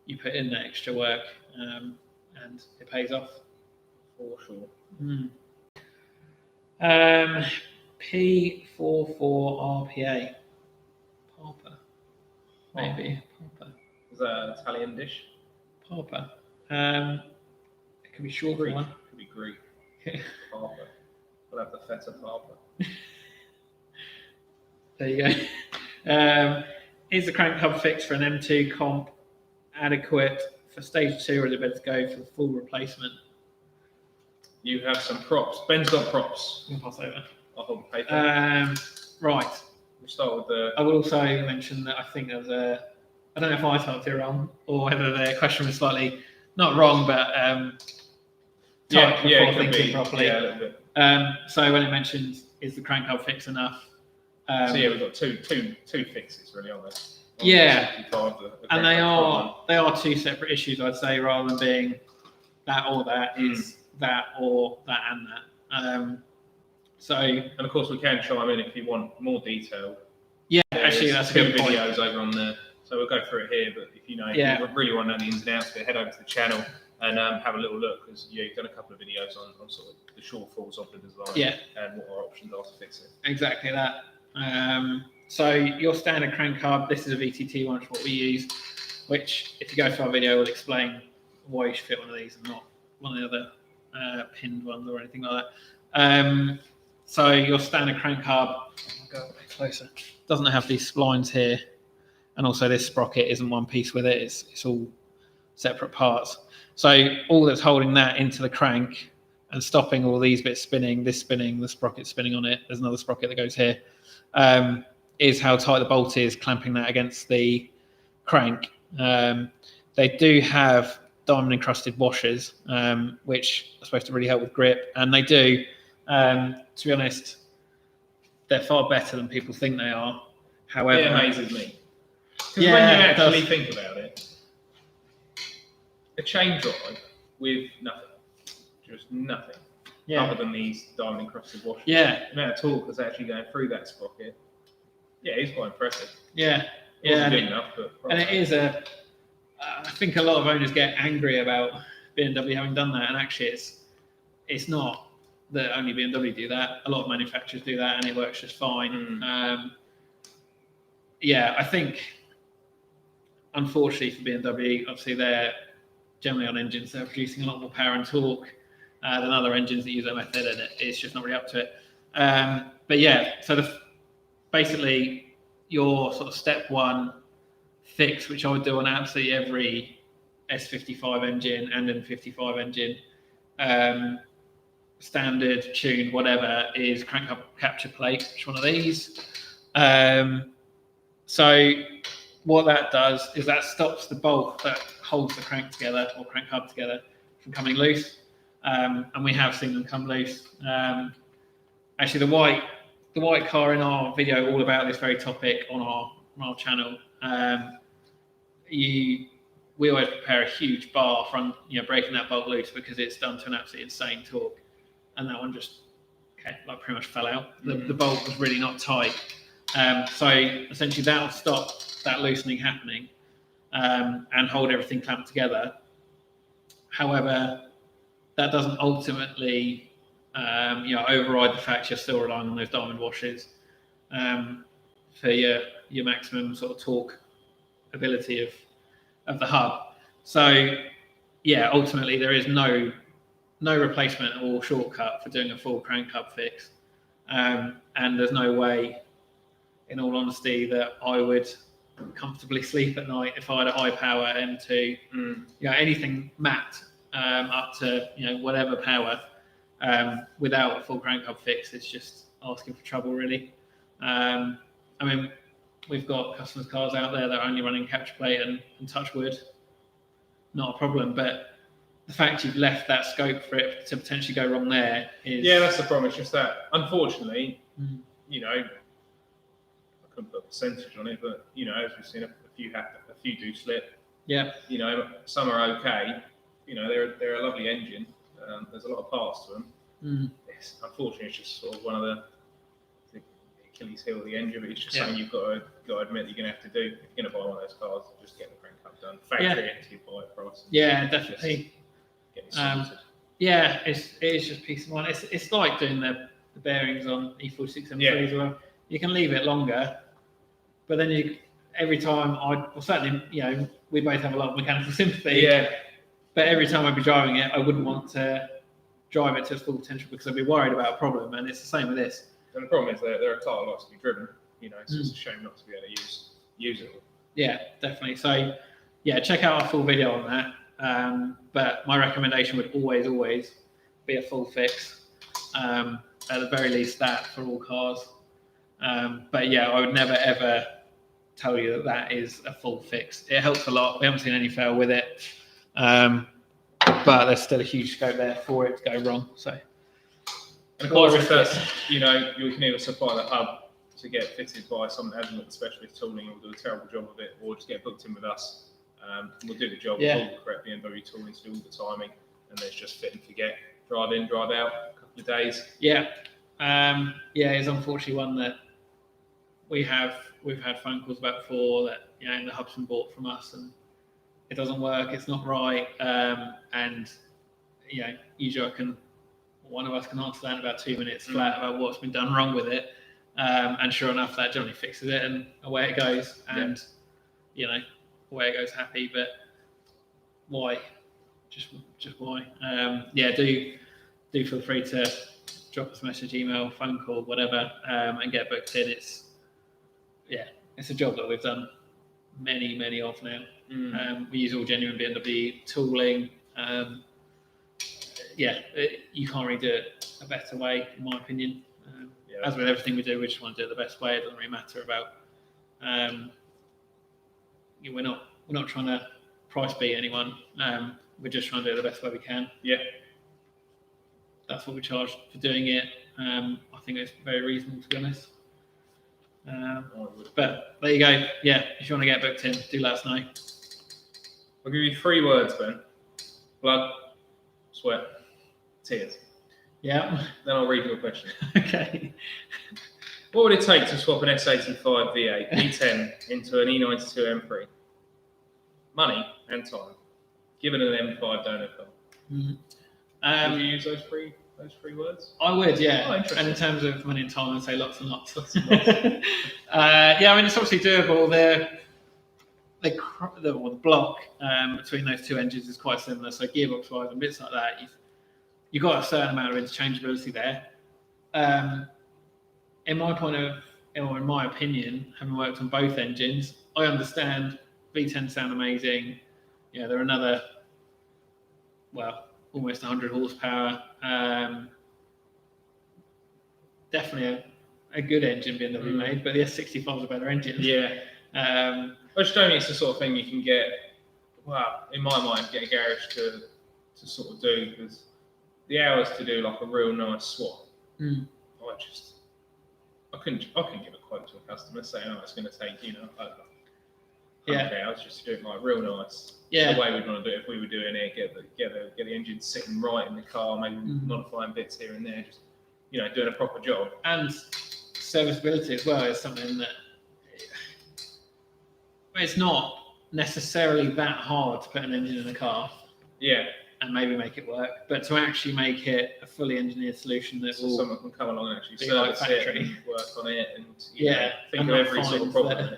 you put in that extra work, and it pays off. For sure. P44 RPA. Parpa. Maybe. Parpa. Is that an Italian dish? Parpa. It could be short Greek. one. Could be Greek. Parpa. We'll have the feta Parpa. There you go. Is the crank hub fix for an M2 comp adequate for stage 2, or is it better to go for the full replacement? You have some props. Ben's got props. We'll pass over. I'll hold the paper. Right. We'll start with the. I will also mention that I think there was I don't know if I typed it wrong or whether the question was slightly not wrong, but typed before it could thinking be. properly. Yeah, a little bit. So when it mentions, is the crank hub fix enough? So yeah, we've got two fixes really on this. Yeah. 65, the And crank hub they are two separate issues, I'd say, rather than being that or that is that or that and that. So, and of course, we can chime in if you want more detail. Yeah, actually, that's a good point. videos over on there, so we'll go through it here. But if you really want to know the ins and outs, head over to the channel and have a little look, because you've done a couple of videos on sort of the shortfalls of the design and what our options are to fix it. Exactly that. So your standard crank hub, this is a VTT one, which is what we use, which if you go to our video, we'll explain why you should fit one of these and not one of the other pinned ones or anything like that. So your standard crank hub, I'll go a bit closer, doesn't have these splines here, and also this sprocket isn't one piece with it, it's all separate parts. So all that's holding that into the crank and stopping all these bits spinning, this spinning, the sprocket spinning on it, there's another sprocket that goes here, is how tight the bolt is, clamping that against the crank. They do have diamond encrusted washers, which are supposed to really help with grip, and they do. To be honest, they're far better than people think they are. However, it amazes me. Because when you actually think about it, a chain drive with nothing, just nothing, other than these diamond encrusted washers. Yeah. The amount of torque that's actually going through that sprocket, it's quite impressive. Yeah. It wasn't good enough, but and it is I think a lot of owners get angry about BMW having done that, and actually it's not that only BMW do that. A lot of manufacturers do that, and it works just fine. I think, unfortunately for BMW, obviously they're generally on engines that are producing a lot more power and torque than other engines that use that method, and it's just not really up to it. So basically your sort of step one fix, which I would do on absolutely every S55 engine and N55 engine, standard, tuned, whatever, is crank hub capture plate, which is one of these. So what that does is that stops the bolt that holds the crank together or crank hub together from coming loose. And we have seen them come loose. Actually, the white car in our video all about this very topic on our channel. We always prepare a huge bar from breaking that bolt loose because it's done to an absolutely insane torque, and that one just pretty much fell out. The bolt was really not tight, so essentially that will stop that loosening happening and hold everything clamped together. However, that doesn't ultimately override the fact you're still relying on those diamond washers for your maximum sort of torque ability of the hub. So ultimately there is no replacement or shortcut for doing a full crank hub fix, and there's no way, in all honesty, that I would comfortably sleep at night if I had a high power M2, anything mapped up to whatever power, without a full crank hub fix. It's just asking for trouble, really. We've got customers' cars out there that are only running capture plate and touch wood, not a problem. But the fact you've left that scope for it to potentially go wrong there is... Yeah, that's the problem. It's just that, unfortunately, I couldn't put a percentage on it, but, as we've seen, a few do slip. Yeah. Some are okay. They're a lovely engine. There's a lot of parts to them. Unfortunately, it's just sort of one of the Achilles heel of the engine, but it's just something you've got to admit you're going to have to do. If you're going to buy one of those cars, just get the crank hub done. Factory into your buy price. Yeah, definitely. Get it sorted. It is just peace of mind. It's like doing the bearings on E46 M3 as well. You can leave it longer, but then every time certainly, we both have a lot of mechanical sympathy. Yeah. But every time I'd be driving it, I wouldn't want to drive it to its full potential because I'd be worried about a problem, and it's the same with this. And the problem is there are car lots to be driven. It's just a shame not to be able to use it. Yeah, definitely. So, check out our full video on that. But my recommendation would always be a full fix. At the very least, that for all cars. But yeah, I would never ever tell you that is a full fix. It helps a lot. We haven't seen any fail with it, but there's still a huge scope there for it to go wrong. So, and of course, if that's, you can either supply the hub to get fitted by someone that hasn't got the specialist tooling or do a terrible job of it, or just get booked in with us. We'll do the job with all the correct BMW tooling to do all the timing, and then it's just fit and forget, drive in, drive out, a couple of days. Yeah, it's unfortunately one that we've had phone calls about before that the hub's been bought from us and it doesn't work, it's not right, and usually one of us can answer that in about 2 minutes flat about what's been done wrong with it, and sure enough that generally fixes it and away it goes, and away it goes happy. But why? Just why? Do feel free to drop us a message, email, phone call, whatever, and get booked in. It's a job that we've done many of now. We use all genuine BMW tooling. You can't really do it a better way, in my opinion. As with everything we do, we just want to do it the best way. It doesn't really matter about. We're not trying to price beat anyone. We're just trying to do it the best way we can. Yeah. That's what we charge for doing it. I think it's very reasonable, to be honest. But there you go. Yeah, if you want to get booked in, do let us know. I'll give you 3 words, Ben. Blood, sweat, tears. Yeah. Then I'll read you a question. Okay. What would it take to swap an S85 V8 V10 into an E92 M3? Money and time. Given an M5 donor car. Mm-hmm. Would you use those three words? I would, yeah. Oh, and in terms of money and time, I'd say lots and lots. It's obviously doable. The block between those two engines is quite similar. So gearbox wise and bits like that, you've got a certain amount of interchangeability there. In my opinion, having worked on both engines, I understand V10 sound amazing. They're another, almost 100 horsepower. Definitely a good engine BMW made, but the S65 is a better engine. Yeah. I just don't think it's the sort of thing you can get, in my mind, get a garage to sort of do, because the hours to do like a real nice swap, I couldn't give a quote to a customer saying, it's going to take, 100 hours just to do it like real nice. Yeah. The way we'd want to do it if we were doing it, get the engine sitting right in the car, maybe modifying bits here and there, just, doing a proper job. And serviceability as well is something that it's not necessarily that hard to put an engine in a car. Yeah. And maybe make it work, but to actually make it a fully engineered solution that will someone can come along and actually like service it and work on it and think and of every sort of problem.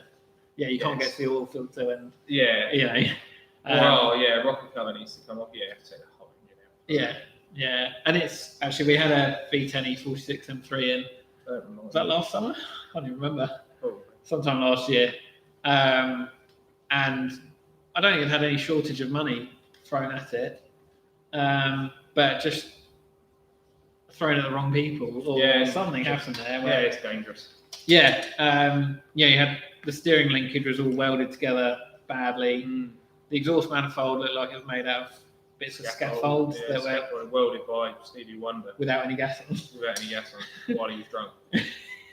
You can't get to the oil filter and rocket cover needs to come off. You have to take the whole engine out. Yeah, and it's actually, we had a V10 E46 M3 in. Was that last summer? I can't even remember. Probably. Sometime last year, and I don't think it had any shortage of money thrown at it. But just thrown at the wrong people, or something happened there. Where, it's dangerous. You had the steering linkage was all welded together badly. The exhaust manifold looked like it was made out of bits of scaffolds that were welded by Stevie Wonder without any gas on. While he was drunk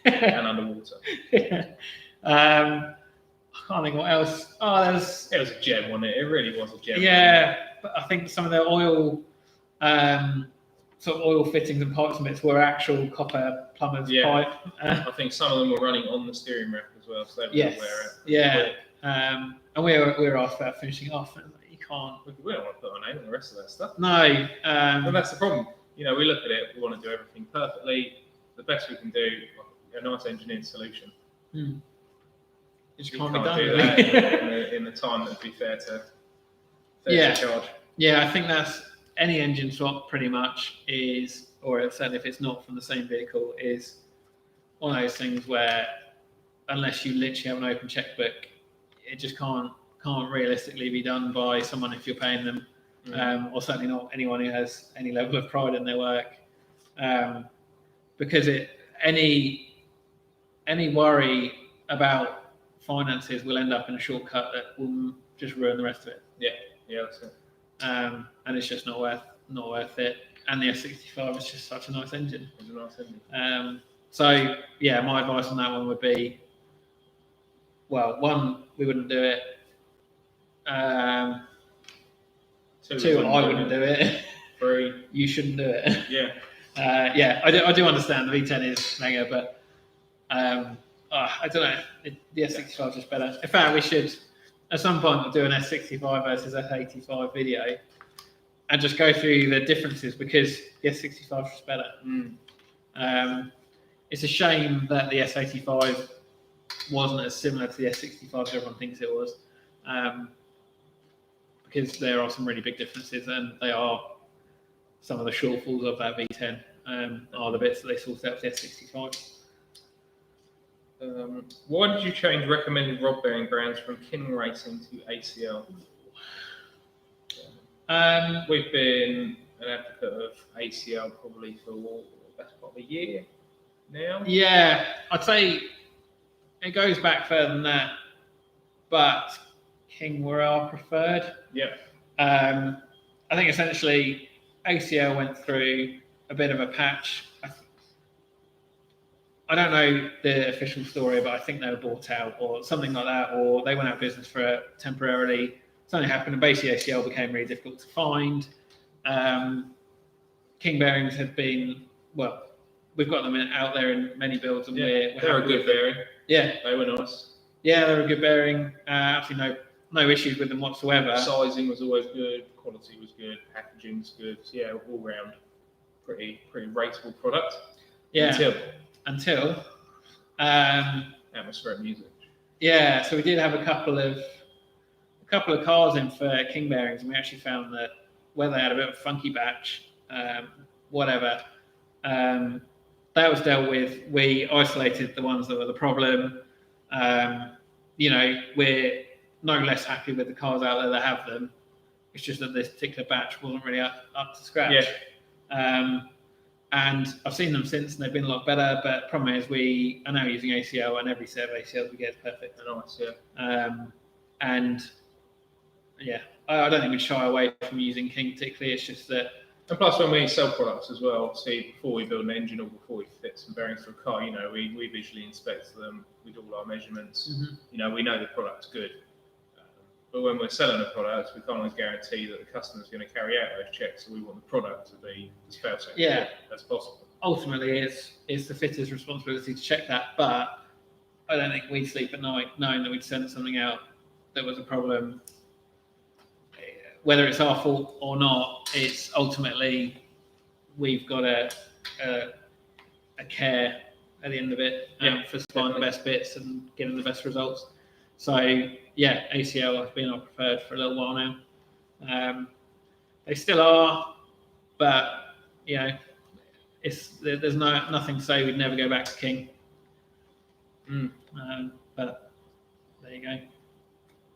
and underwater. I can't think what else. It was a gem, wasn't it? It really was a gem. Yeah. But I think some of the oil, sort of oil fittings and pipes and bits were actual copper plumber's pipe. I think some of them were running on the steering rack as well, so they would wear it. Yeah. And we were asked about finishing it off, and you can't. We don't want to put our name on the rest of that stuff. No. But that's the problem. We look at it. We want to do everything perfectly. The best we can do, a nice engineered solution. It just You can't can't be done. do that in the time that would be fair to charge. Yeah, I think that's any engine swap pretty much is, or certainly if it's not from the same vehicle, is one of those things where unless you literally have an open checkbook, it just can't realistically be done by someone if you're paying them, or certainly not anyone who has any level of pride in their work, because any any worry about finances will end up in a shortcut that will just ruin the rest of it. Yeah, that's it. And it's just not worth it. And the S65 is just such a nice engine. It's a nice engine. So yeah, my advice on that one would be, well, one, we wouldn't do it. Two, I wouldn't do it. 3, you shouldn't do it. Yeah. Yeah, I do understand the V10 is mega, but I don't know. The S65 is just better. In fact, we should at some point do an S65 versus S85 video and just go through the differences, because the S65 is just better. It's a shame that the S85 wasn't as similar to the S65 as everyone thinks it was, because there are some really big differences, and they are some of the shortfalls of that V10 are the bits that they sorted out for the S65. Why did you change recommended rod bearing brands from King Racing to ACL? We've been an advocate of ACL probably for the best part of a year now. Yeah, I'd say it goes back further than that, but King were our preferred. Yeah. I think essentially ACL went through a bit of a patch. I don't know the official story, but I think they were bought out or something like that, or they went out of business for temporarily. Something happened, and basically ACL became really difficult to find. King bearings have been, well, we've got them out there in many builds, and they're a good bearing. Yeah, they were nice. Yeah, they're a good bearing. Absolutely no issues with them whatsoever. Sizing was always good, quality was good, packaging's good. So yeah, all round, pretty rateable product. Yeah. Until atmospheric music. Yeah, so we did have a couple of cars in for King bearings, and we actually found that where they had a bit of a funky batch, whatever, that was dealt with. We isolated the ones that were the problem. We're no less happy with the cars out there that have them. It's just that this particular batch wasn't really up to scratch. Yeah. And I've seen them since, and they've been a lot better. But the problem is, we are now using ACL, and every set of ACLs we get is perfect. Nice, yeah. And yeah, I don't think we'd shy away from using King particularly. It's just that. And plus, when we sell products as well, see, before we build an engine or before we fit some bearings for a car, we visually inspect them, we do all our measurements. Mm-hmm. We know the product's good. But when we're selling a product, we can't always guarantee that the customer's going to carry out those checks. So we want the product to be as fair as possible. Ultimately, it's the fitter's responsibility to check that. But I don't think we'd sleep at night knowing that we'd sent something out that was a problem. Whether it's our fault or not, it's ultimately we've got a care at the end of it for supplying the best bits and getting the best results. So yeah, ACL have been our preferred for a little while now. They still are, but there's nothing to say we'd never go back to King. But there you go.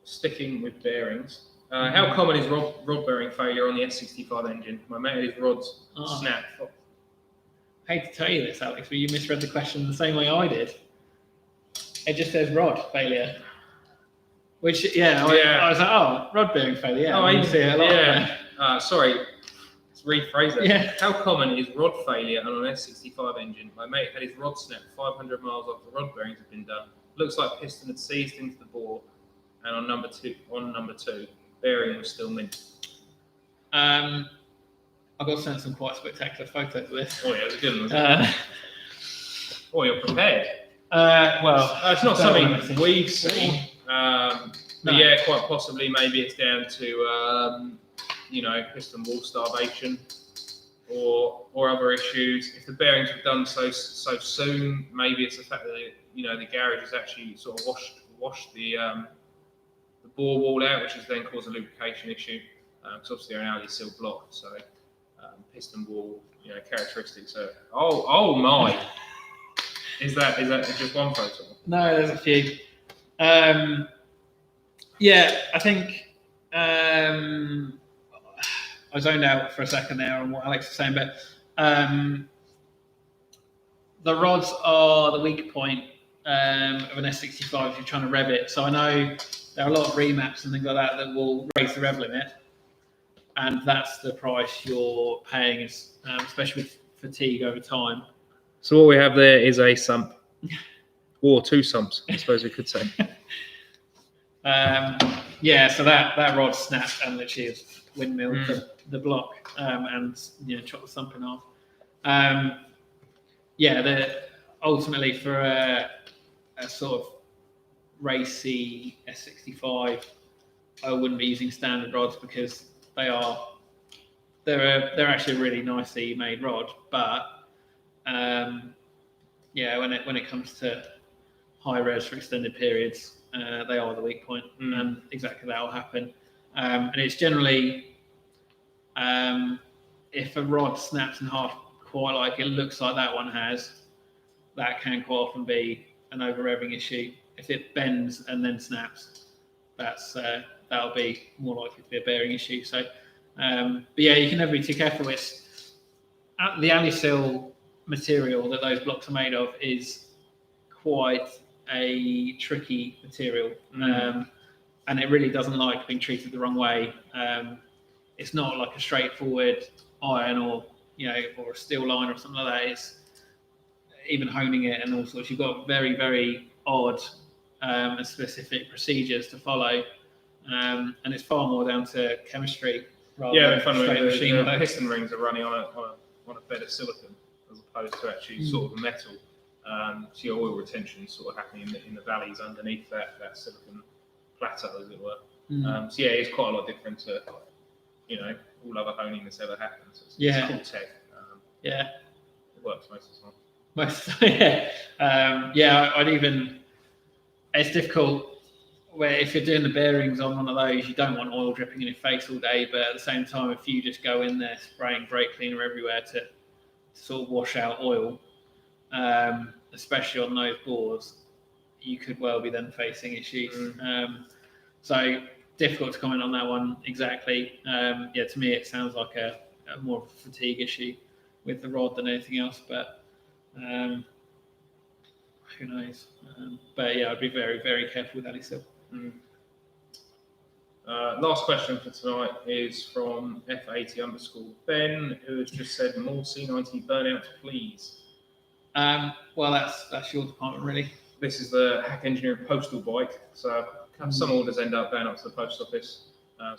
Sticking with bearings, how common is rod bearing failure on the S65 engine? My mate, his rods snap. I hate to tell you this, Alex, but you misread the question the same way I did. It just says rod failure. Which, I was like, rod bearing failure. Yeah, I see it a lot. Sorry, let's rephrase that. Yeah. How common is rod failure on an S65 engine? My mate had his rod snap 500 miles after rod bearings had been done. Looks like piston had seized into the bore, and on number two, bearing was still mint. I got sent some quite spectacular photos of this. Oh yeah, it was a good one. You're prepared. It's not something we've seen. But yeah, quite possibly maybe it's down to piston wall starvation or other issues. If the bearings were done so soon, maybe it's the fact that the garage has actually sort of washed the bore wall out, which has then caused a lubrication issue. Because obviously they're an Audi seal block, so piston wall characteristics are. Oh my! Is that just one photo? No, there's a few. I think I zoned out for a second there on what Alex was saying, but the rods are the weak point of an S65 if you're trying to rev it. So I know there are a lot of remaps and things like that that will raise the rev limit, and that's the price you're paying, especially with fatigue over time. So what we have there is a sump, or two sumps, I suppose we could say. Yeah, so that rod snapped and literally has windmilled the block and chopped the sump in half. Ultimately for a sort of racy S65, I wouldn't be using standard rods because they're actually a really nicely made rod, but when it comes to high res for extended periods, they are the weak point, and exactly that will happen. And it's generally if a rod snaps in half quite like it looks like that one has, that can quite often be an over revving issue. If it bends and then snaps, that'll be more likely to be a bearing issue. So, but yeah, you can never be too careful. It's the Alisil material that those blocks are made of is quite a tricky material, and it really doesn't like being treated the wrong way. It's not like a straightforward iron or a steel line or something like that. It's even honing it and all sorts. You've got very, very odd and specific procedures to follow, and it's far more down to chemistry rather than straight machine the work. piston rings are running on a bed of silicon as opposed to actually sort of metal. So your oil retention is sort of happening in the valleys underneath that silicon plateau, as it were. So yeah, it's quite a lot different to all other honing that's ever happened. So it's cool tech. It works most of the time. I'd even. It's difficult where if you're doing the bearings on one of those, you don't want oil dripping in your face all day. But at the same time, if you just go in there spraying brake cleaner everywhere to sort of wash out oil, especially on those bores, you could well be then facing issues. So difficult to comment on that one exactly. To me, it sounds like a more of a fatigue issue with the rod than anything else. But who knows? But yeah, I'd be very, very careful with Alisil. Last question for tonight is from F80_Ben, who has just said more C90 burnouts, please. Well, that's your department, really. This is the Hack Engineering postal bike. So some orders end up going up to the post office.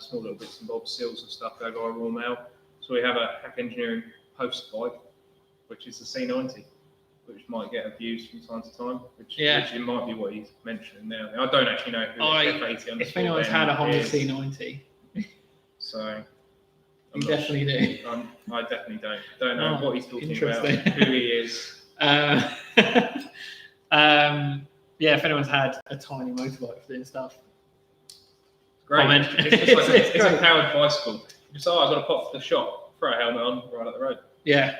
Small little bits and bobs, seals and stuff go by Royal Mail. So we have a Hack Engineering post bike, which is the C90, which might get abused from time to time, which it might be what he's mentioning now. I don't actually know who F80_Ben if anyone's had a Honda C90, so you definitely do. I definitely don't know what he's talking about, who he is. If anyone's had a tiny motorbike for doing stuff, great. It's a powered bicycle. Just I've got to pop to the shop, throw a helmet on, right up the road. Yeah,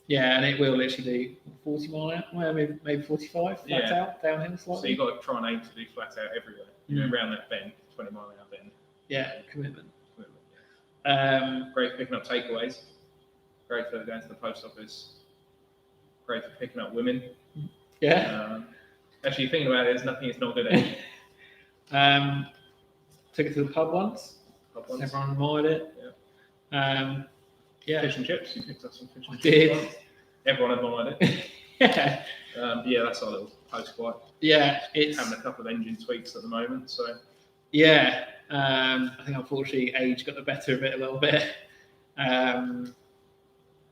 and it will literally do 40 mile an hour, maybe 45 flat out, downhill slightly. So you've got to try and aim to do flat out everywhere, around that bend, 20 mile an hour bend. Yeah, commitment. Great for picking up takeaways. Great for going to the post office. Great for picking up women. Yeah. Actually, thinking about it, there's nothing it's not good at. Took it to the pub once. Everyone admired it. Fish and chips. You picked up some fish and chips. Did. Everyone admired it. That's our little post bike. Yeah, it's having a couple of engine tweaks at the moment. So I think unfortunately age got the better of it a little bit. Even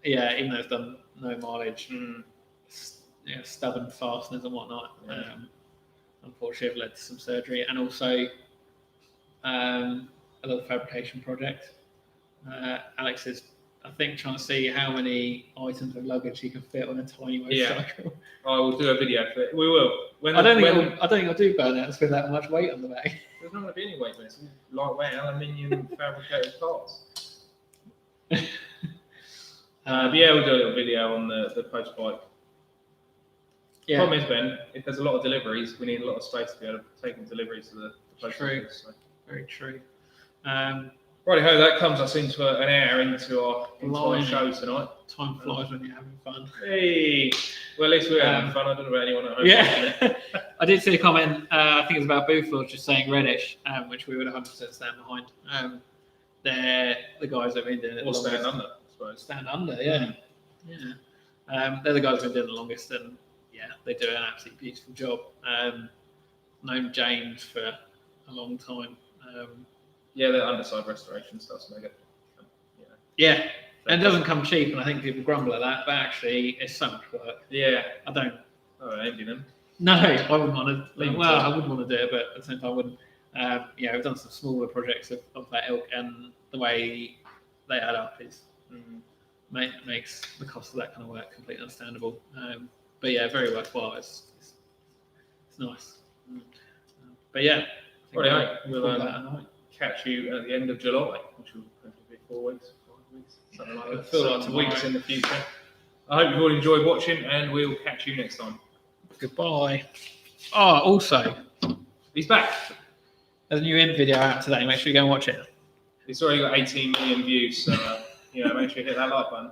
though it's done no mileage, stubborn fasteners and whatnot. Unfortunately, have led to some surgery and also a little fabrication project. Alex is, I think, trying to see how many items of luggage he can fit on a tiny motorcycle. I will do a video for it. We will. I don't think I'll do burnouts with that much weight on the back. There's not going to be any weight, but it's lightweight aluminium fabricated parts. We'll do a little video on the post bike. Problem is, Ben, if there's a lot of deliveries, we need a lot of space to be able to take in deliveries to the post office. So. Very true. Righty ho, that comes us into an hour into our Blimey. show tonight. Time flies when you're having fun. Hey, well, at least we're having fun. I don't know about anyone at home. Yeah, I did see a comment. I think it was about Boothfield just saying Reddish, which we would 100% stand behind. They're the guys that have been doing it. Or the stand longest. under, I suppose. Stand under, yeah, yeah. They're the guys who've been doing it the longest, and yeah, they do an absolutely beautiful job. Known James for a long time. Yeah, the underside restoration stuff's mega. Yeah, and it doesn't come cheap, and I think people grumble at that, but actually, it's so much work. Yeah. I don't. Oh, I envy them. No, I wouldn't want to. Leave it Well, to- I wouldn't want to do it, but at the same time, I wouldn't. Yeah, we've done some smaller projects of that ilk, and the way they add up is makes the cost of that kind of work completely understandable. But yeah, very worthwhile. It's nice. But yeah, I think Righty ho, we'll we'll call that a night. catch you at the end of July, which will hopefully be 4 weeks, 5 weeks, something like that. Feels Feel like like weeks tomorrow. in the future. I hope you've all enjoyed watching, and we'll catch you next time. Goodbye. Oh, also, He's back. there's a new in video out today. Make sure you go and watch it. It's already got 18 million views, so make sure you hit that like button.